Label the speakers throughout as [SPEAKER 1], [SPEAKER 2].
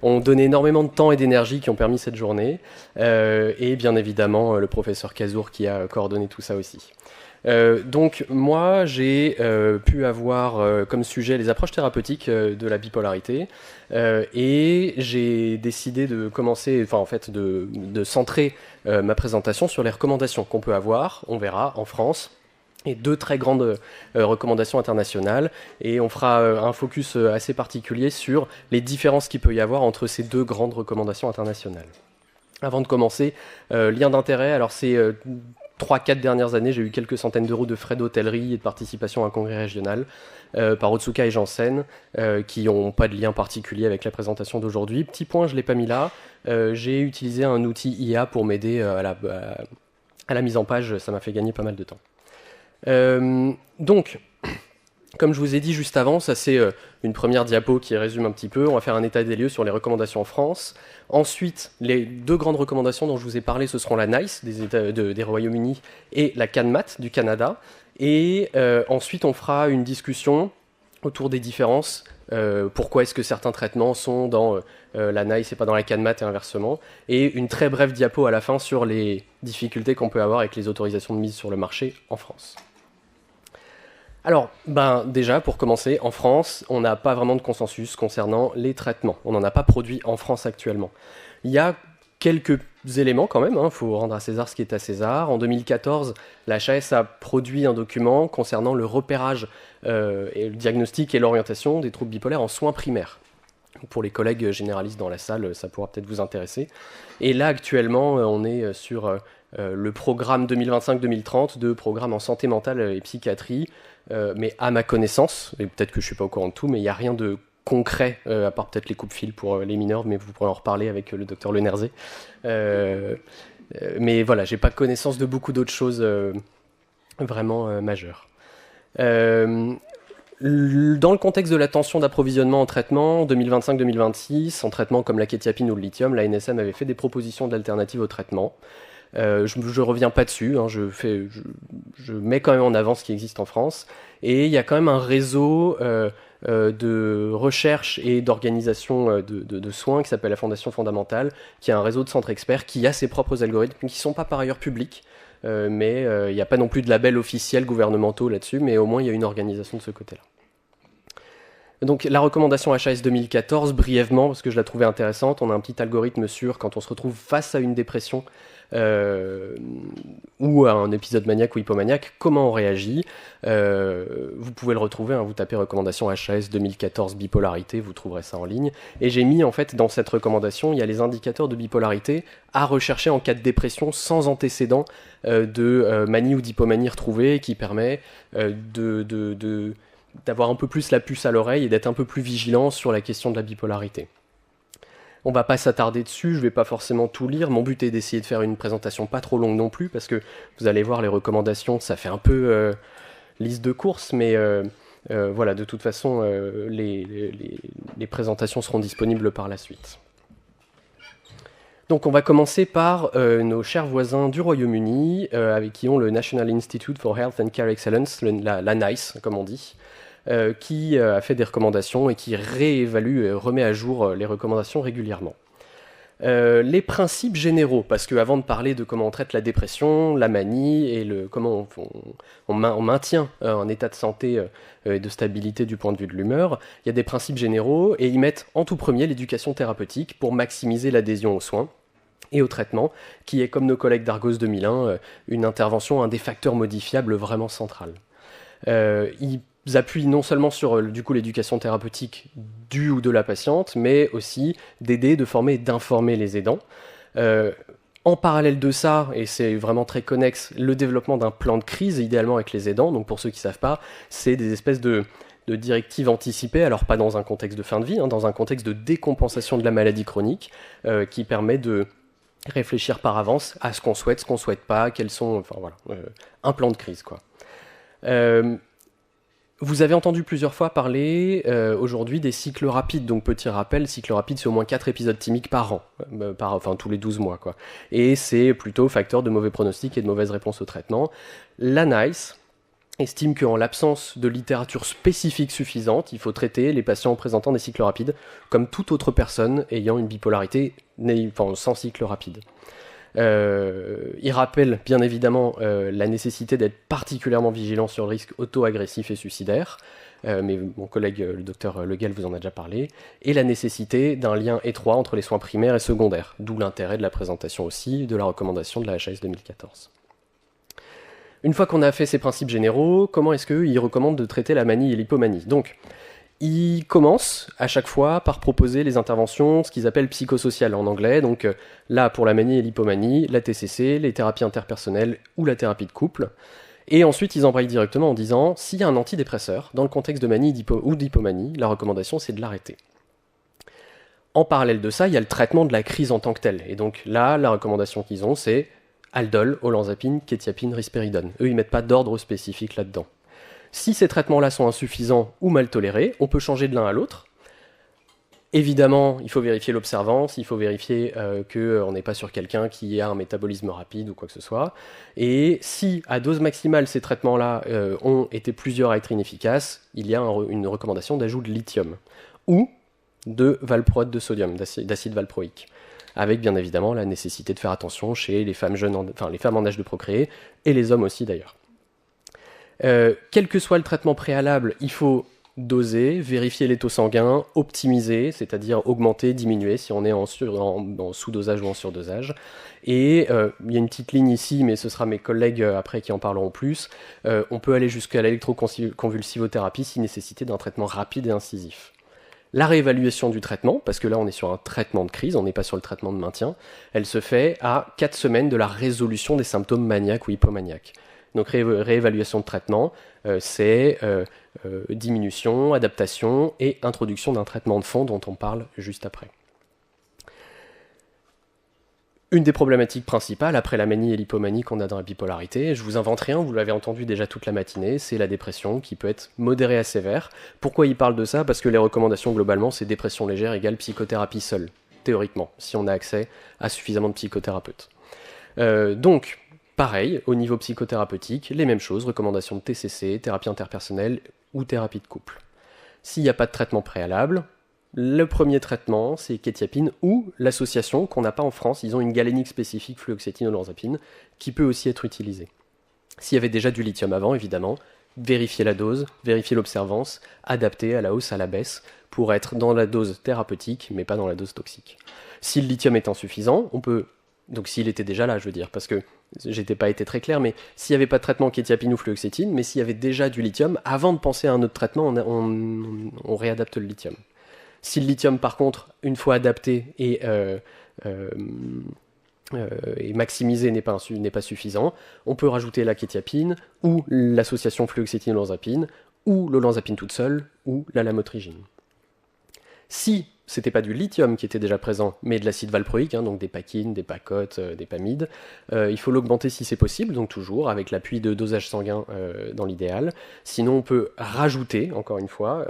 [SPEAKER 1] ont donné énormément de temps et d'énergie, qui ont permis cette journée, et bien évidemment le professeur Kazour qui a coordonné tout ça aussi. Donc moi j'ai pu avoir comme sujet les approches thérapeutiques de la bipolarité, et j'ai décidé de commencer, de centrer ma présentation sur les recommandations qu'on peut avoir, on verra, en France, et deux très grandes recommandations internationales, et on fera un focus assez particulier sur les différences qu'il peut y avoir entre ces deux grandes recommandations internationales. Avant de commencer, lien d'intérêt, alors c'est 3-4 dernières années, j'ai eu quelques centaines d'euros de frais d'hôtellerie et de participation à un congrès régional par Otsuka et Janssen, qui n'ont pas de lien particulier avec la présentation d'aujourd'hui. Petit point, je ne l'ai pas mis là, j'ai utilisé un outil IA pour m'aider à la mise en page, ça m'a fait gagner pas mal de temps. Donc, comme je vous ai dit juste avant, ça c'est une première diapo qui résume un petit peu. On va faire un état des lieux sur les recommandations en France. Ensuite, les deux grandes recommandations dont je vous ai parlé, ce seront la NICE des Royaumes-Unis et la CANMAT du Canada. Et ensuite, on fera une discussion autour des différences. Pourquoi est-ce que certains traitements sont dans la NICE et pas dans la CANMAT et inversement. Et une très brève diapo à la fin sur les difficultés qu'on peut avoir avec les autorisations de mise sur le marché en France. Alors, déjà, pour commencer, en France, on n'a pas vraiment de consensus concernant les traitements. On n'en a pas produit en France actuellement. Il y a quelques éléments quand même, il faut rendre à César ce qui est à César. En 2014, la HAS a produit un document concernant le repérage, et le diagnostic et l'orientation des troubles bipolaires en soins primaires. Pour les collègues généralistes dans la salle, ça pourra peut-être vous intéresser. Et là, actuellement, on est sur le programme 2025-2030 de programme en santé mentale et psychiatrie. Mais à ma connaissance, et peut-être que je ne suis pas au courant de tout, mais il n'y a rien de concret, à part peut-être les coupes-fils pour les mineurs, mais vous pourrez en reparler avec le docteur Le Nerzé. Mais voilà, j'ai pas connaissance de beaucoup d'autres choses vraiment majeures. Dans le contexte de la tension d'approvisionnement en traitement, 2025-2026, en traitement comme la kétiapine ou le lithium, la NSM avait fait des propositions d'alternatives au traitement. Je reviens pas dessus, je mets quand même en avant ce qui existe en France, et il y a quand même un réseau de recherche et d'organisation de soins qui s'appelle la Fondation Fondamentale, qui a un réseau de centres experts qui a ses propres algorithmes qui ne sont pas par ailleurs publics, mais il n'y a pas non plus de labels officiels gouvernementaux là-dessus, mais au moins il y a une organisation de ce côté-là. Donc la recommandation HAS 2014, brièvement, parce que je la trouvais intéressante, on a un petit algorithme sur quand on se retrouve face à une dépression ou à un épisode maniaque ou hypomaniaque, comment on réagit. Vous pouvez le retrouver, vous tapez recommandation HAS 2014 bipolarité, vous trouverez ça en ligne. Et j'ai mis en fait dans cette recommandation, il y a les indicateurs de bipolarité à rechercher en cas de dépression sans antécédent de manie ou d'hypomanie retrouvée, qui permet d'avoir un peu plus la puce à l'oreille et d'être un peu plus vigilant sur la question de la bipolarité. On va pas s'attarder dessus, je vais pas forcément tout lire. Mon but est d'essayer de faire une présentation pas trop longue non plus, parce que vous allez voir les recommandations, ça fait un peu liste de courses, mais voilà, de toute façon, les présentations seront disponibles par la suite. Donc on va commencer par nos chers voisins du Royaume-Uni, avec qui ont le National Institute for Health and Care Excellence, la NICE, comme on dit, qui a fait des recommandations et qui réévalue et remet à jour les recommandations réguliirement. Les principes généraux, parce qu'avant de parler de comment on traite la dépression, la manie et comment on maintient un état de santé et de stabilité du point de vue de l'humeur, il y a des principes généraux et ils mettent en tout premier l'éducation thérapeutique pour maximiser l'adhésion aux soins et au traitement, qui est, comme nos collègues d'Argos 2001, une intervention, un des facteurs modifiables vraiment central. Ils appuient non seulement sur du coup l'éducation thérapeutique du ou de la patiente, mais aussi d'aider, de former et d'informer les aidants. En parallèle de ça, et c'est vraiment très connexe, le développement d'un plan de crise, idéalement avec les aidants. Donc pour ceux qui ne savent pas, c'est des espèces de directives anticipées, alors pas dans un contexte de fin de vie, dans un contexte de décompensation de la maladie chronique, qui permet de réfléchir par avance à ce qu'on souhaite pas, quels sont, un plan de crise, quoi. Vous avez entendu plusieurs fois parler aujourd'hui des cycles rapides. Donc petit rappel, cycle rapide, c'est au moins 4 épisodes thymiques par an, tous les 12 mois, quoi. Et c'est plutôt facteur de mauvais pronostics et de mauvaise réponse au traitement. La NICE estime qu'en l'absence de littérature spécifique suffisante, il faut traiter les patients présentant des cycles rapides comme toute autre personne ayant une bipolarité sans cycle rapide. Il rappelle bien évidemment la nécessité d'être particulièrement vigilant sur le risque auto-agressif et suicidaire, mais mon collègue le docteur Leguel vous en a déjà parlé, et la nécessité d'un lien étroit entre les soins primaires et secondaires, d'où l'intérêt de la présentation aussi de la recommandation de la HAS 2014. Une fois qu'on a fait ces principes généraux, comment est-ce qu'il recommande de traiter la manie et l'hypomanie ? Donc, il commence à chaque fois par proposer les interventions, ce qu'ils appellent psychosociales en anglais. Donc là, pour la manie et l'hypomanie, la TCC, les thérapies interpersonnelles ou la thérapie de couple. Et ensuite, ils embrayent directement en disant, s'il y a un antidépresseur, dans le contexte de manie ou d'hypomanie, la recommandation, c'est de l'arrêter. En parallèle de ça, il y a le traitement de la crise en tant que telle. Et donc là, la recommandation qu'ils ont, c'est Aldol, olanzapine, quetiapine, risperidone. Eux, ils mettent pas d'ordre spécifique là-dedans. Si ces traitements-là sont insuffisants ou mal tolérés, on peut changer de l'un à l'autre. Évidemment, il faut vérifier l'observance, il faut vérifier qu'on n'est pas sur quelqu'un qui a un métabolisme rapide ou quoi que ce soit. Et si, à dose maximale, ces traitements-là ont été plusieurs à être inefficaces, il y a une recommandation d'ajout de lithium ou de valproate de sodium, d'acide valproïque, avec bien évidemment la nécessité de faire attention chez les femmes jeunes, les femmes en âge de procréer, et les hommes aussi d'ailleurs. Quel que soit le traitement préalable, il faut doser, vérifier les taux sanguins, optimiser, c'est-à-dire augmenter, diminuer si on est en sous-dosage ou en surdosage. Et il y a une petite ligne ici, mais ce sera mes collègues après qui en parleront plus. On peut aller jusqu'à l'électroconvulsivothérapie si nécessité d'un traitement rapide et incisif. La réévaluation du traitement, parce que là on est sur un traitement de crise, on n'est pas sur le traitement de maintien, elle se fait à 4 semaines de la résolution des symptômes maniaques ou hypomaniaques. Donc réévaluation de traitement, c'est diminution, adaptation et introduction d'un traitement de fond dont on parle juste après. Une des problématiques principales, après la manie et l'hypomanie qu'on a dans la bipolarité, je vous invente rien, vous l'avez entendu déjà toute la matinée, c'est la dépression qui peut être modérée à sévère. Pourquoi il parle de ça ? Parce que les recommandations globalement, c'est dépression légère égale psychothérapie seule, théoriquement, si on a accès à suffisamment de psychothérapeutes. Donc, pareil, au niveau psychothérapeutique, les mêmes choses, recommandations de TCC, thérapie interpersonnelle ou thérapie de couple. S'il n'y a pas de traitement préalable, le premier traitement, c'est quetiapine ou l'association qu'on n'a pas en France. Ils ont une galénique spécifique fluoxétine olanzapine qui peut aussi être utilisée. S'il y avait déjà du lithium avant, évidemment, vérifier la dose, vérifier l'observance, adapter à la hausse, à la baisse, pour être dans la dose thérapeutique, mais pas dans la dose toxique. Si le lithium est insuffisant, on peut... Donc s'il était déjà là, je veux dire, parce que j'étais pas été très clair, mais s'il n'y avait pas de traitement quetiapine ou fluoxétine, mais s'il y avait déjà du lithium, avant de penser à un autre traitement, on réadapte le lithium. Si le lithium, par contre, une fois adapté et maximisé n'est pas suffisant, on peut rajouter la quetiapine ou l'association fluoxétine-olanzapine ou l'olanzapine toute seule ou la lamotrigine. Si c'était pas du lithium qui était déjà présent, mais de l'acide valproïque, donc des paquines, des pacotes, des pamides, il faut l'augmenter si c'est possible, donc toujours avec l'appui de dosage sanguin dans l'idéal. Sinon, on peut rajouter, encore une fois,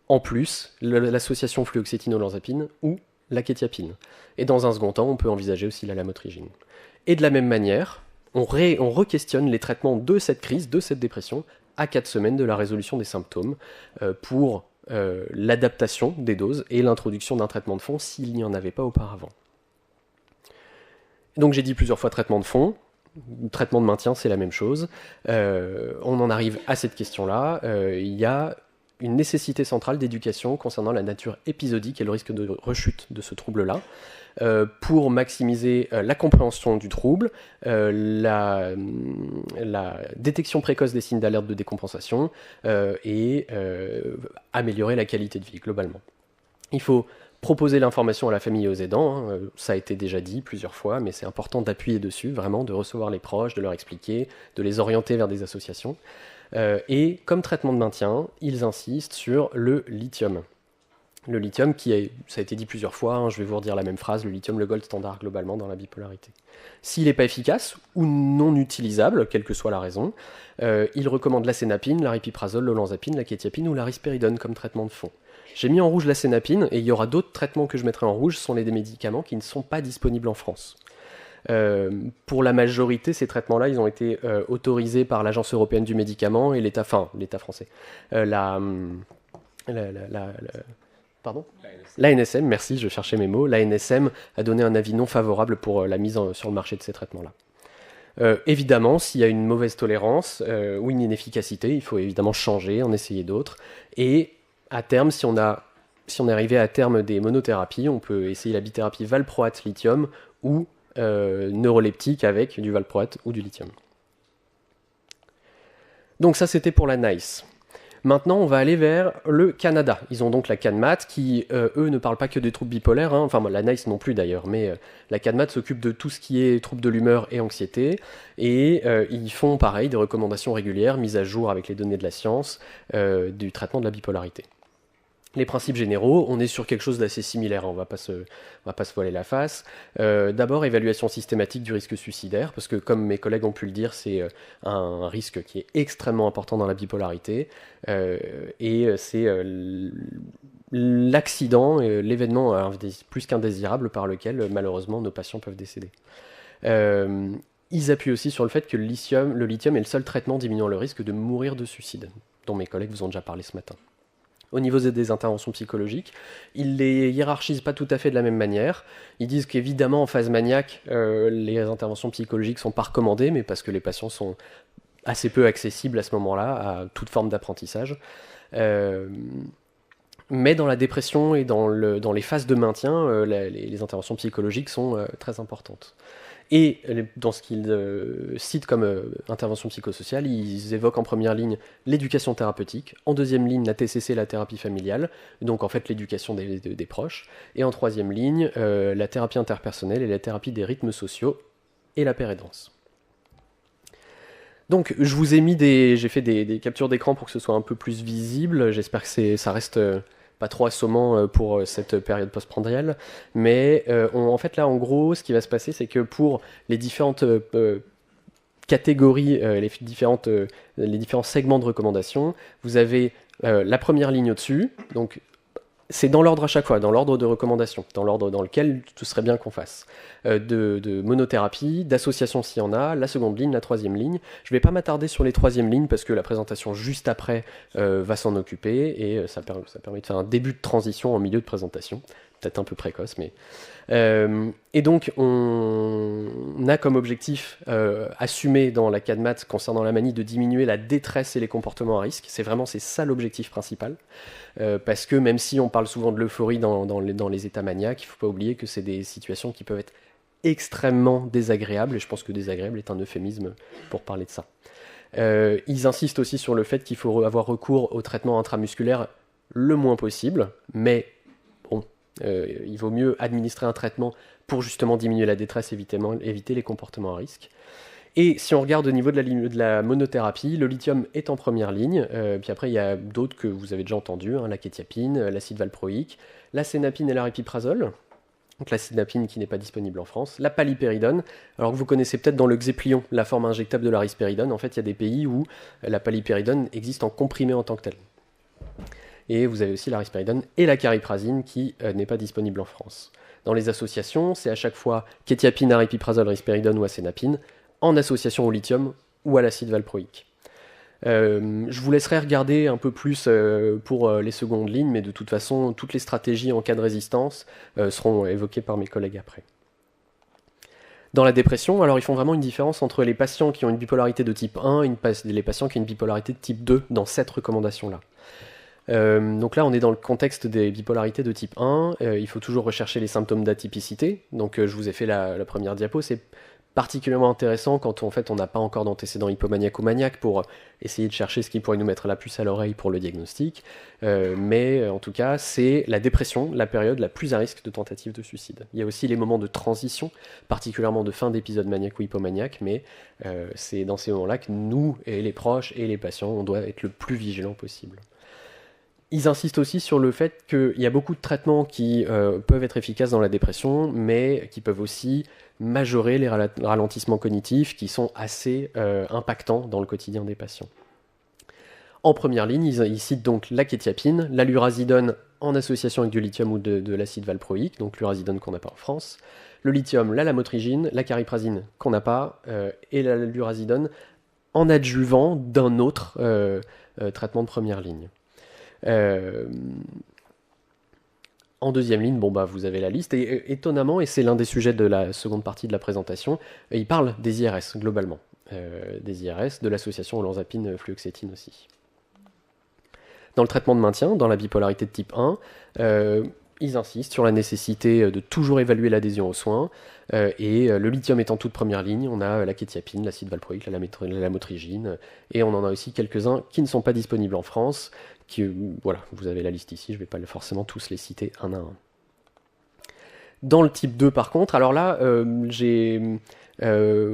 [SPEAKER 1] en plus, l'association fluoxétine-olanzapine ou la quetiapine. Et dans un second temps, on peut envisager aussi la lamotrigine. Et de la même manière, on re-questionne les traitements de cette crise, de cette dépression, à 4 semaines de la résolution des symptômes, pour l'adaptation des doses et l'introduction d'un traitement de fond s'il n'y en avait pas auparavant. Donc j'ai dit plusieurs fois traitement de fond. Traitement de maintien, c'est la même chose. On en arrive à cette question-là. Il y a une nécessité centrale d'éducation concernant la nature épisodique et le risque de rechute de ce trouble-là, pour maximiser la compréhension du trouble, la détection précoce des signes d'alerte de décompensation et améliorer la qualité de vie globalement. Il faut proposer l'information à la famille et aux aidants, ça a été déjà dit plusieurs fois, mais c'est important d'appuyer dessus, vraiment, de recevoir les proches, de leur expliquer, de les orienter vers des associations. Et comme traitement de maintien, ils insistent sur le lithium. Le lithium ça a été dit plusieurs fois, je vais vous redire la même phrase, le lithium, le gold standard globalement dans la bipolarité. S'il n'est pas efficace ou non utilisable, quelle que soit la raison, ils recommandent l'acénapine, l'aripiprazole, l'olanzapine, la quetiapine ou la risperidone comme traitement de fond. J'ai mis en rouge l'acénapine et il y aura d'autres traitements que je mettrai en rouge, ce sont des médicaments qui ne sont pas disponibles en France. Pour la majorité, ces traitements-là, ils ont été autorisés par l'Agence européenne du médicament et l'État français. Pardon ? L'ANSM, merci, je cherchais mes mots. L'ANSM a donné un avis non favorable pour la mise sur le marché de ces traitements-là. Évidemment, s'il y a une mauvaise tolérance ou une inefficacité, il faut évidemment changer, en essayer d'autres. Et à terme, si on est arrivé à terme des monothérapies, on peut essayer la bithérapie valproate lithium ou neuroleptique avec du valproate ou du lithium. Donc ça, c'était pour la NICE. Maintenant, on va aller vers le Canada. Ils ont donc la CanMat qui, eux, ne parlent pas que des troubles bipolaires, hein. Enfin la NICE non plus d'ailleurs, mais la CanMat s'occupe de tout ce qui est troubles de l'humeur et anxiété, et ils font pareil, des recommandations régulières, mises à jour avec les données de la science, du traitement de la bipolarité. Les principes généraux, on est sur quelque chose d'assez similaire, hein, on va pas se voiler la face. D'abord, évaluation systématique du risque suicidaire, parce que comme mes collègues ont pu le dire, c'est un risque qui est extrêmement important dans la bipolarité, et c'est l'accident, l'événement plus qu'indésirable par lequel malheureusement nos patients peuvent décéder. Ils appuient aussi sur le fait que le lithium est le seul traitement diminuant le risque de mourir de suicide, dont mes collègues vous ont déjà parlé ce matin. Au niveau des interventions psychologiques, ils les hiérarchisent pas tout à fait de la même manière. Ils disent qu'évidemment, en phase maniaque, les interventions psychologiques sont pas recommandées, mais parce que les patients sont assez peu accessibles à ce moment-là à toute forme d'apprentissage. Mais dans la dépression et dans les phases de maintien, les interventions psychologiques sont très importantes. Et dans ce qu'ils citent comme intervention psychosociale, ils évoquent en première ligne l'éducation thérapeutique, en deuxième ligne la TCC, la thérapie familiale, donc en fait l'éducation des proches, et en troisième ligne la thérapie interpersonnelle et la thérapie des rythmes sociaux et la pérédance. Donc je vous ai mis j'ai fait des captures d'écran pour que ce soit un peu plus visible, j'espère que ça reste pas trop assommant pour cette période postprandiale, mais en fait là en gros ce qui va se passer c'est que pour les différentes catégories, les différents segments de recommandation, vous avez la première ligne au-dessus, donc c'est dans l'ordre à chaque fois, dans l'ordre de recommandation, dans l'ordre dans lequel ce serait bien qu'on fasse. De monothérapie, d'association s'il y en a, la seconde ligne, la troisième ligne. Je ne vais pas m'attarder sur les troisièmes lignes parce que la présentation juste après va s'en occuper et ça permet de faire un début de transition en milieu de présentation. Peut-être un peu précoce, mais... et donc, on a comme objectif assumé dans la CanMat concernant la manie de diminuer la détresse et les comportements à risque. C'est ça l'objectif principal. Parce que même si on parle souvent de l'euphorie dans les états maniaques, il ne faut pas oublier que c'est des situations qui peuvent être extrêmement désagréables, et je pense que désagréable est un euphémisme pour parler de ça. Ils insistent aussi sur le fait qu'il faut avoir recours au traitement intramusculaire le moins possible, mais bon, il vaut mieux administrer un traitement pour justement diminuer la détresse, éviter les comportements à risque. Et si on regarde au niveau de la monothérapie, le lithium est en première ligne, puis après il y a d'autres que vous avez déjà entendus, hein, la kétiapine, l'acide valproïque, la sénapine et l'aripiprazole, donc la sénapine qui n'est pas disponible en France, la palipéridone, alors que vous connaissez peut-être dans le Xéplion, la forme injectable de la risperidone, en fait il y a des pays où la palipéridone existe en comprimé en tant que telle. Et vous avez aussi la risperidone et la cariprazine qui n'est pas disponible en France. Dans les associations, c'est à chaque fois kétiapine, aripiprazole, risperidone ou acénapine, en association au lithium ou à l'acide valproïque. Je vous laisserai regarder un peu plus pour les secondes lignes, mais de toute façon, toutes les stratégies en cas de résistance seront évoquées par mes collègues après. Dans la dépression, alors ils font vraiment une différence entre les patients qui ont une bipolarité de type 1 et les patients qui ont une bipolarité de type 2 dans cette recommandation-là. Donc là, on est dans le contexte des bipolarités de type 1. Il faut toujours rechercher les symptômes d'atypicité. Donc je vous ai fait la première diapo. C'est particulièrement intéressant quand en fait on n'a pas encore d'antécédent hypomaniaque ou maniaque pour essayer de chercher ce qui pourrait nous mettre la puce à l'oreille pour le diagnostic. Mais en tout cas, c'est la dépression, la période la plus à risque de tentative de suicide. Il y a aussi les moments de transition, particulièrement de fin d'épisode maniaque ou hypomaniaque, mais c'est dans ces moments-là que nous, et les proches et les patients, on doit être le plus vigilant possible. Ils insistent aussi sur le fait qu'il y a beaucoup de traitements qui peuvent être efficaces dans la dépression, mais qui peuvent aussi majorer les ralentissements cognitifs qui sont assez impactants dans le quotidien des patients. En première ligne, ils citent donc la kétiapine, la lurazidone en association avec du lithium ou de l'acide valproïque, donc lurazidone qu'on n'a pas en France, le lithium, la lamotrigine, la cariprazine qu'on n'a pas, et l'urazidone en adjuvant d'un autre traitement de première ligne. En deuxième ligne, vous avez la liste, et étonnamment, et c'est l'un des sujets de la seconde partie de la présentation, il parle des IRS globalement, des IRS, de l'association olanzapine-fluoxétine aussi. Dans le traitement de maintien, dans la bipolarité de type 1, ils insistent sur la nécessité de toujours évaluer l'adhésion aux soins, et le lithium est en toute première ligne, on a la kétiapine, l'acide valproïque, la lamotrigine, et on en a aussi quelques-uns qui ne sont pas disponibles en France, voilà, vous avez la liste ici, je ne vais pas forcément tous les citer un à un. Dans le type 2 par contre, alors là, vous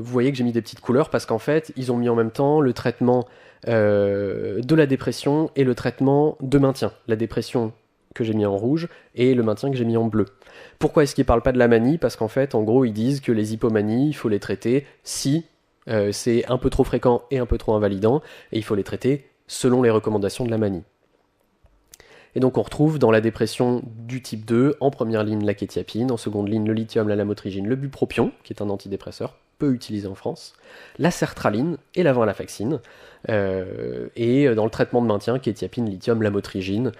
[SPEAKER 1] voyez que j'ai mis des petites couleurs parce qu'en fait, ils ont mis en même temps le traitement de la dépression et le traitement de maintien. La dépression que j'ai mis en rouge et le maintien que j'ai mis en bleu. Pourquoi est-ce qu'ils ne parlent pas de la manie? Parce qu'en fait, en gros, ils disent que les hypomanies, il faut les traiter si c'est un peu trop fréquent et un peu trop invalidant, et il faut les traiter selon les recommandations de la manie. Et donc on retrouve dans la dépression du type 2, en première ligne la kétiapine, en seconde ligne le lithium, la lamotrigine, le bupropion, qui est un antidépresseur, peu utilisé en France, la sertraline et la venlafaxine. Et dans le traitement de maintien, kétiapine, lithium, lamotrigine.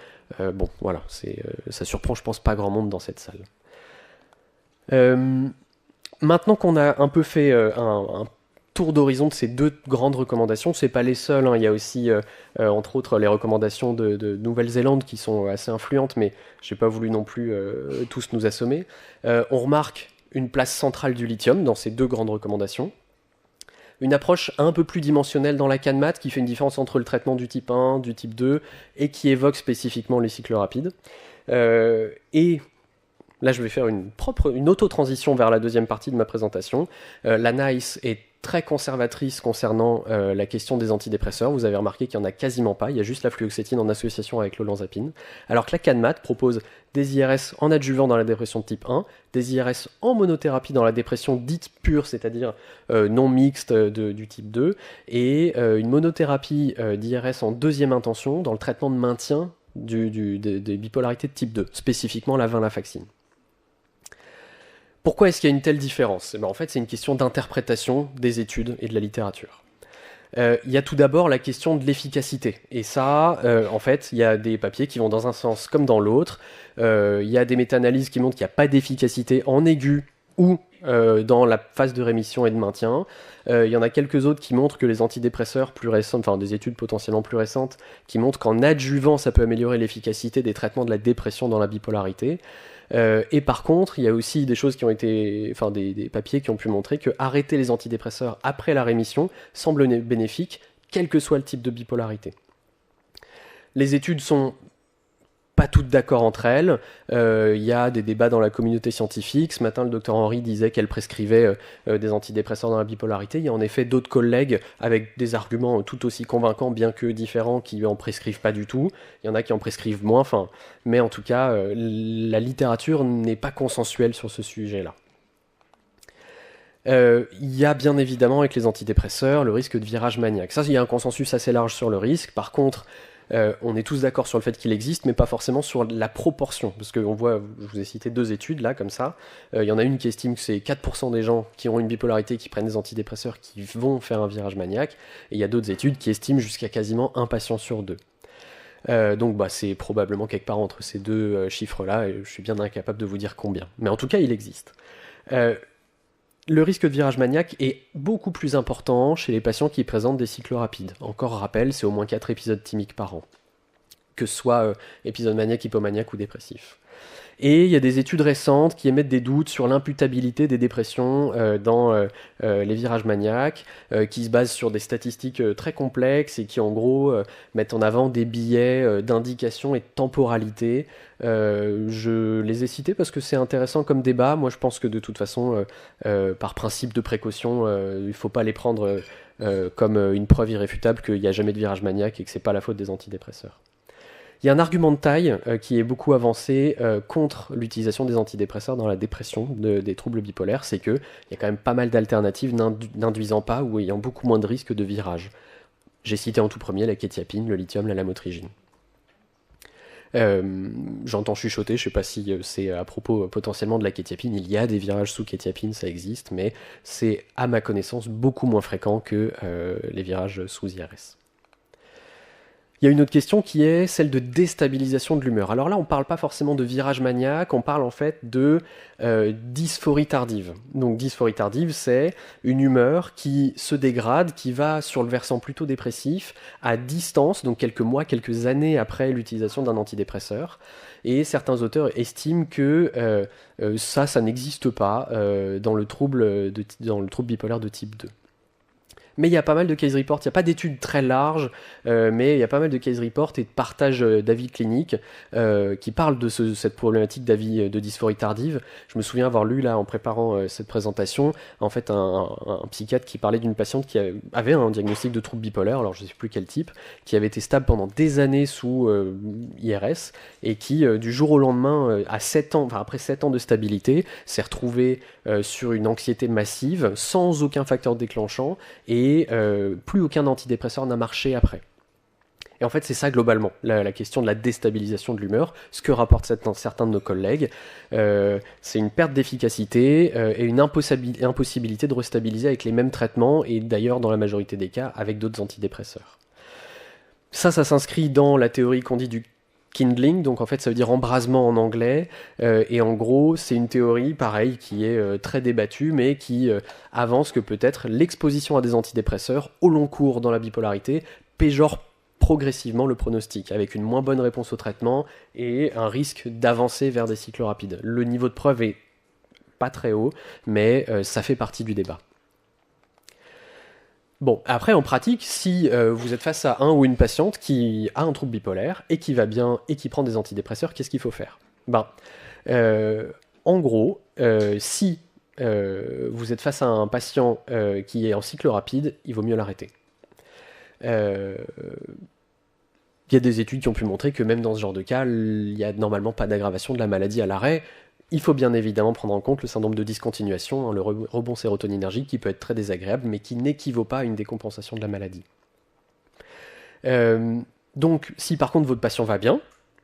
[SPEAKER 1] Voilà, ça surprend, je pense, pas grand monde dans cette salle. Maintenant qu'on a un peu fait un tour d'horizon de ces deux grandes recommandations, c'est pas les seules, hein. Il y a aussi entre autres les recommandations de Nouvelle-Zélande qui sont assez influentes, mais j'ai pas voulu non plus tous nous assommer. On remarque une place centrale du lithium dans ces deux grandes recommandations. Une approche un peu plus dimensionnelle dans la CanMat qui fait une différence entre le traitement du type 1, du type 2 et qui évoque spécifiquement les cycles rapides. Et là je vais faire une auto-transition vers la deuxième partie de ma présentation. La NICE est très conservatrice concernant la question des antidépresseurs. Vous avez remarqué qu'il n'y en a quasiment pas, il y a juste la fluoxétine en association avec l'olanzapine. Alors que la CanMat propose des IRS en adjuvant dans la dépression de type 1, des IRS en monothérapie dans la dépression dite pure, c'est-à-dire non mixte du type 2, et une monothérapie d'IRS en deuxième intention dans le traitement de maintien des bipolarités de type 2, spécifiquement la venlafaxine. Pourquoi est-ce qu'il y a une telle différence? En fait, c'est une question d'interprétation des études et de la littérature. Il y a tout d'abord la question de l'efficacité. Et ça, en fait, il y a des papiers qui vont dans un sens comme dans l'autre. Il y a des méta-analyses qui montrent qu'il n'y a pas d'efficacité en aigu ou dans la phase de rémission et de maintien. Il y en a quelques autres qui montrent que les antidépresseurs plus récents, enfin des études potentiellement plus récentes, qui montrent qu'en adjuvant, ça peut améliorer l'efficacité des traitements de la dépression dans la bipolarité. Et par contre, il y a aussi des choses qui ont été, enfin des papiers qui ont pu montrer que arrêter les antidépresseurs après la rémission semble bénéfique, quel que soit le type de bipolarité. Les études sont pas toutes d'accord entre elles. Il y a des débats dans la communauté scientifique. Ce matin, le docteur Henry disait qu'elle prescrivait des antidépresseurs dans la bipolarité. Il y a en effet d'autres collègues avec des arguments tout aussi convaincants, bien que différents, qui en prescrivent pas du tout. Il y en a qui en prescrivent moins. Mais en tout cas, la littérature n'est pas consensuelle sur ce sujet-là. Il y a bien évidemment avec les antidépresseurs le risque de virage maniaque. Ça, il y a un consensus assez large sur le risque. Par contre, on est tous d'accord sur le fait qu'il existe, mais pas forcément sur la proportion. Parce qu'on voit, je vous ai cité deux études là, comme ça. Il y en a une qui estime que c'est 4% des gens qui ont une bipolarité, qui prennent des antidépresseurs, qui vont faire un virage maniaque. Et il y a d'autres études qui estiment jusqu'à quasiment un patient sur deux. Donc c'est probablement quelque part entre ces deux chiffres-là, et je suis bien incapable de vous dire combien. Mais en tout cas, il existe. Le risque de virage maniaque est beaucoup plus important chez les patients qui présentent des cycles rapides. Encore rappel, c'est au moins 4 épisodes thymiques par an, que ce soit épisode maniaque, hypomaniaque ou dépressif. Et il y a des études récentes qui émettent des doutes sur l'imputabilité des dépressions dans les virages maniaques, qui se basent sur des statistiques très complexes et qui en gros mettent en avant des biais d'indication et de temporalité. Je les ai cités parce que c'est intéressant comme débat. Moi je pense que de toute façon, par principe de précaution, il ne faut pas les prendre comme une preuve irréfutable qu'il n'y a jamais de virage maniaque et que ce n'est pas la faute des antidépresseurs. Il y a un argument de taille qui est beaucoup avancé contre l'utilisation des antidépresseurs dans la dépression des troubles bipolaires, c'est qu'il y a quand même pas mal d'alternatives n'induisant pas ou ayant beaucoup moins de risques de virage. J'ai cité en tout premier la kétiapine, le lithium, la lamotrigine. J'entends chuchoter, je sais pas si c'est à propos potentiellement de la kétiapine, il y a des virages sous kétiapine, ça existe, mais c'est à ma connaissance beaucoup moins fréquent que les virages sous IRS. Il y a une autre question qui est celle de déstabilisation de l'humeur. Alors là, on ne parle pas forcément de virage maniaque, on parle en fait de dysphorie tardive. Donc dysphorie tardive, c'est une humeur qui se dégrade, qui va sur le versant plutôt dépressif, à distance, donc quelques mois, quelques années après l'utilisation d'un antidépresseur. Et certains auteurs estiment que ça n'existe pas dans le trouble bipolaire de type 2. Mais il y a pas mal de case reports, il n'y a pas d'études très larges, mais il y a pas mal de case reports et de partage d'avis cliniques qui parlent de cette problématique d'avis de dysphorie tardive. Je me souviens avoir lu là en préparant cette présentation, en fait un psychiatre qui parlait d'une patiente qui avait un diagnostic de trouble bipolaire, alors je ne sais plus quel type, qui avait été stable pendant des années sous IRS et qui du jour au lendemain, après 7 ans de stabilité, s'est retrouvé sur une anxiété massive, sans aucun facteur déclenchant, et plus aucun antidépresseur n'a marché après. Et en fait, c'est ça globalement, la question de la déstabilisation de l'humeur, ce que rapportent certains de nos collègues. C'est une perte d'efficacité et une impossibilité de restabiliser avec les mêmes traitements, et d'ailleurs, dans la majorité des cas, avec d'autres antidépresseurs. Ça s'inscrit dans la théorie qu'on dit du kindling, donc en fait ça veut dire embrasement en anglais, et en gros c'est une théorie pareil qui est très débattue, mais qui avance que peut-être l'exposition à des antidépresseurs au long cours dans la bipolarité péjore progressivement le pronostic, avec une moins bonne réponse au traitement et un risque d'avancer vers des cycles rapides. Le niveau de preuve est pas très haut, mais ça fait partie du débat. Bon, après en pratique, si vous êtes face à un ou une patiente qui a un trouble bipolaire et qui va bien et qui prend des antidépresseurs, qu'est-ce qu'il faut faire ? En gros, si vous êtes face à un patient qui est en cycle rapide, il vaut mieux l'arrêter. Il y a des études qui ont pu montrer que même dans ce genre de cas, il n'y a normalement pas d'aggravation de la maladie à l'arrêt. Il faut bien évidemment prendre en compte le syndrome de discontinuation, le rebond sérotoninergique qui peut être très désagréable, mais qui n'équivaut pas à une décompensation de la maladie. Donc, si par contre votre patient va bien,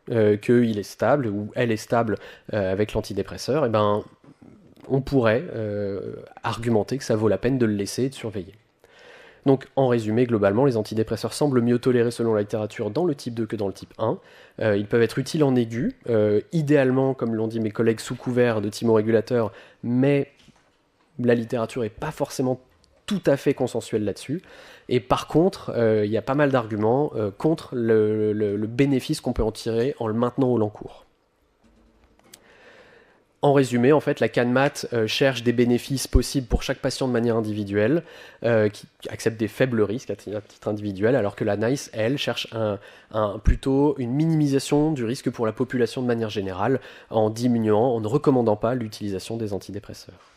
[SPEAKER 1] qu'il est stable ou elle est stable avec l'antidépresseur, eh ben, on pourrait argumenter que ça vaut la peine de le laisser et de surveiller. Donc, en résumé, globalement, les antidépresseurs semblent mieux tolérés selon la littérature dans le type 2 que dans le type 1. Ils peuvent être utiles en aigu, idéalement, comme l'ont dit mes collègues, sous couvert de thymorégulateurs, mais la littérature n'est pas forcément tout à fait consensuelle là-dessus. Et par contre, il y a pas mal d'arguments contre le bénéfice qu'on peut en tirer en le maintenant au long cours. En résumé, en fait, la CanMat cherche des bénéfices possibles pour chaque patient de manière individuelle, qui accepte des faibles risques à titre individuel, alors que la NICE, elle, cherche plutôt une minimisation du risque pour la population de manière générale, en ne recommandant pas l'utilisation des antidépresseurs.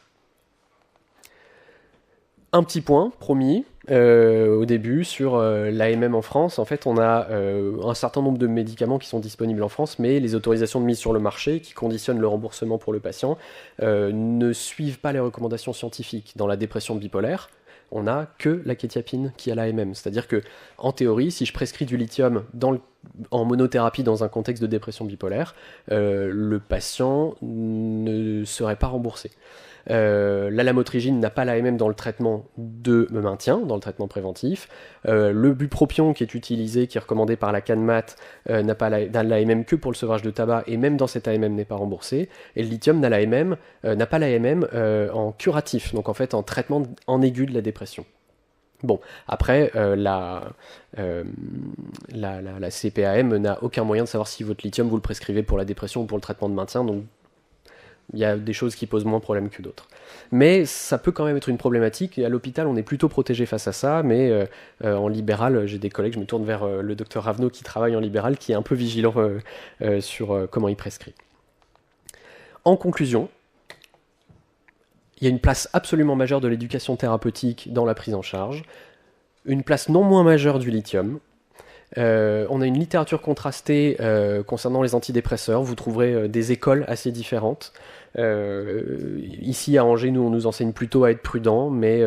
[SPEAKER 1] Un petit point, promis, au début, sur l'AMM en France. En fait, on a un certain nombre de médicaments qui sont disponibles en France, mais les autorisations de mise sur le marché, qui conditionnent le remboursement pour le patient, ne suivent pas les recommandations scientifiques. Dans la dépression bipolaire, on n'a que la kétiapine qui a l'AMM. C'est-à-dire que, en théorie, si je prescris du lithium en monothérapie dans un contexte de dépression bipolaire, le patient ne serait pas remboursé. La lamotrigine n'a pas l'AMM dans le traitement de maintien, dans le traitement préventif. Le bupropion qui est utilisé, qui est recommandé par la CanMat, n'a pas l'AMM que pour le sevrage de tabac, et même dans cet AMM n'est pas remboursé. Et le lithium n'a pas l'AMM en curatif, donc en fait en traitement en aigu de la dépression. Bon, après, la CPAM n'a aucun moyen de savoir si votre lithium vous le prescrivez pour la dépression ou pour le traitement de maintien, donc il y a des choses qui posent moins de problèmes que d'autres. Mais ça peut quand même être une problématique, et à l'hôpital on est plutôt protégé face à ça, mais en libéral, j'ai des collègues, je me tourne vers le docteur Ravenot qui travaille en libéral, qui est un peu vigilant sur comment il prescrit. En conclusion, il y a une place absolument majeure de l'éducation thérapeutique dans la prise en charge, une place non moins majeure du lithium. On a une littérature contrastée concernant les antidépresseurs, vous trouverez des écoles assez différentes. Ici à Angers, nous on nous enseigne plutôt à être prudent, mais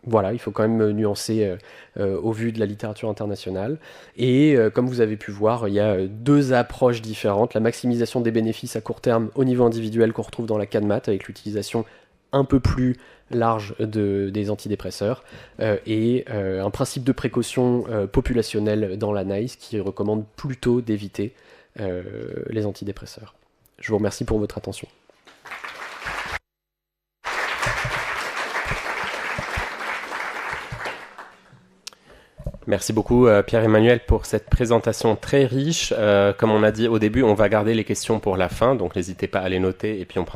[SPEAKER 1] Voilà, il faut quand même nuancer au vu de la littérature internationale. Et comme vous avez pu voir, il y a deux approches différentes. La maximisation des bénéfices à court terme au niveau individuel qu'on retrouve dans la CADMAT avec l'utilisation un peu plus large des antidépresseurs et un principe de précaution populationnelle dans la NICE qui recommande plutôt d'éviter les antidépresseurs. Je vous remercie pour votre attention.
[SPEAKER 2] Merci beaucoup Pierre-Emmanuel pour cette présentation très riche. Comme on a dit au début, on va garder les questions pour la fin, donc n'hésitez pas à les noter et puis on prend